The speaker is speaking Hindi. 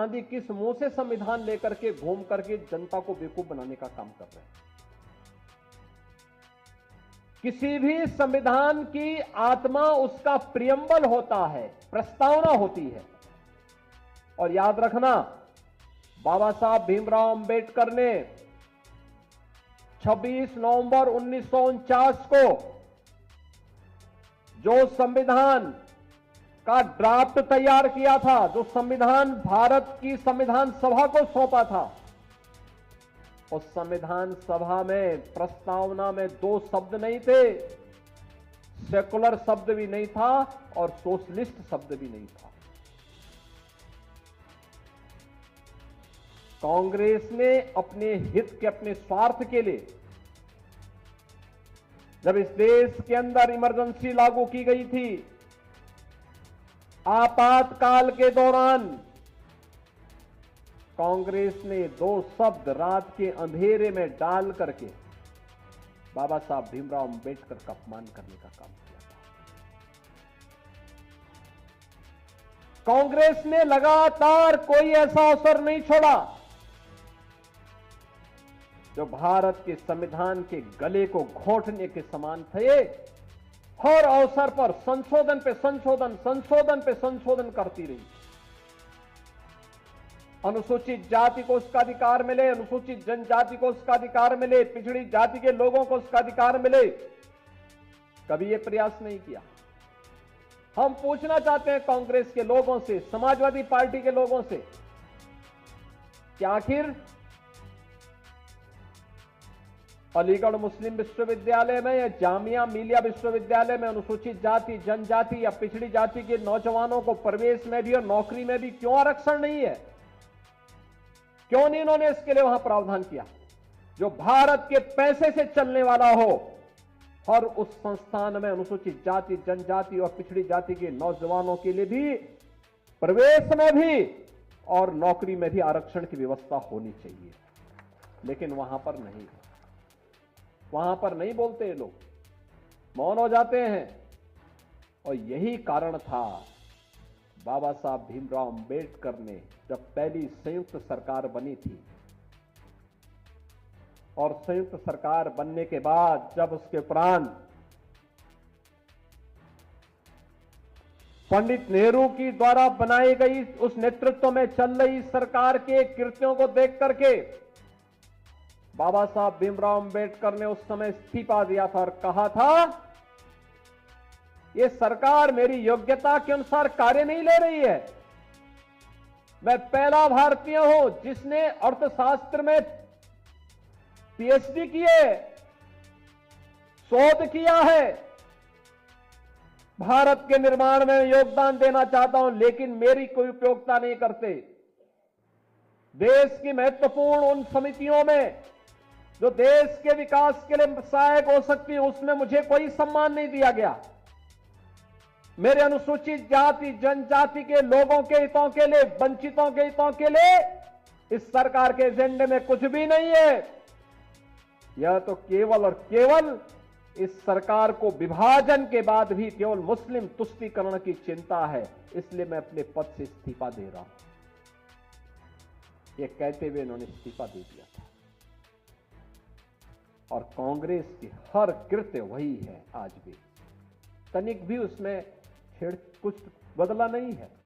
गांधी किस मुंह से संविधान लेकर के घूम करके जनता को बेवकूफ बनाने का काम कर रहे हैं। किसी भी संविधान की आत्मा उसका प्रियम्बल होता है, प्रस्तावना होती है। और याद रखना, बाबा साहब भीमराव अंबेडकर ने 26 नवंबर 1949 को जो संविधान का ड्राफ्ट तैयार किया था, जो संविधान भारत की संविधान सभा को सौंपा था, उस संविधान सभा में प्रस्तावना में 2 शब्द नहीं थे, सेकुलर शब्द भी नहीं था और सोशलिस्ट शब्द भी नहीं था। कांग्रेस ने अपने हित के, अपने स्वार्थ के लिए जब इस देश के अंदर इमरजेंसी लागू की गई थी, आपातकाल के दौरान कांग्रेस ने 2 शब्द रात के अंधेरे में डाल करके बाबा साहब भीमराव अंबेडकर का अपमान करने का काम किया था। कांग्रेस ने लगातार कोई ऐसा अवसर नहीं छोड़ा जो भारत के संविधान के गले को घोंटने के समान थे। हर अवसर पर संशोधन पे संशोधन, संशोधन पे संशोधन करती रही। अनुसूचित जाति को उसका अधिकार मिले, अनुसूचित जनजाति को उसका अधिकार मिले, पिछड़ी जाति के लोगों को उसका अधिकार मिले, कभी यह प्रयास नहीं किया। हम पूछना चाहते हैं कांग्रेस के लोगों से, समाजवादी पार्टी के लोगों से, कि आखिर अलीगढ़ मुस्लिम विश्वविद्यालय में या जामिया मिलिया विश्वविद्यालय में अनुसूचित जाति, जनजाति या पिछड़ी जाति के नौजवानों को प्रवेश में भी और नौकरी में भी क्यों आरक्षण नहीं है? क्यों नहीं इन्होंने इसके लिए वहां प्रावधान किया? जो भारत के पैसे से चलने वाला हो, और उस संस्थान में अनुसूचित जाति, जनजाति और पिछड़ी जाति के नौजवानों के लिए भी प्रवेश में भी और नौकरी में भी आरक्षण की व्यवस्था होनी चाहिए। लेकिन वहां पर नहीं, वहां पर नहीं बोलते, लोग मौन हो जाते हैं। और यही कारण था बाबा साहब भीमराव अंबेडकर ने जब पहली संयुक्त सरकार बनी थी, और संयुक्त सरकार बनने के बाद जब उसके उपरांत पंडित नेहरू की द्वारा बनाई गई उस नेतृत्व में चल रही सरकार के कृत्यों को देख करके बाबा साहब भीमराव अंबेडकर ने उस समय इस्तीफा दिया था और कहा था, यह सरकार मेरी योग्यता के अनुसार कार्य नहीं ले रही है। मैं पहला भारतीय हूं जिसने अर्थशास्त्र में पीएचडी की है, शोध किया है, भारत के निर्माण में योगदान देना चाहता हूं, लेकिन मेरी कोई उपयोगिता नहीं करते। देश की महत्वपूर्ण उन समितियों में जो देश के विकास के लिए सहायक हो सकती है, उसमें मुझे कोई सम्मान नहीं दिया गया। मेरे अनुसूचित जाति, जनजाति के लोगों के हितों के लिए, वंचितों के हितों के लिए इस सरकार के एजेंडे में कुछ भी नहीं है। यह तो केवल और केवल इस सरकार को विभाजन के बाद भी केवल मुस्लिम तुष्टीकरण की चिंता है, इसलिए मैं अपने पद से इस्तीफा दे रहा हूं। यह कहते हुए इन्होंने इस्तीफा दे दिया था। और कांग्रेस की हर कृत्य वही है आज भी, तनिक भी उसमें कुछ बदला नहीं है।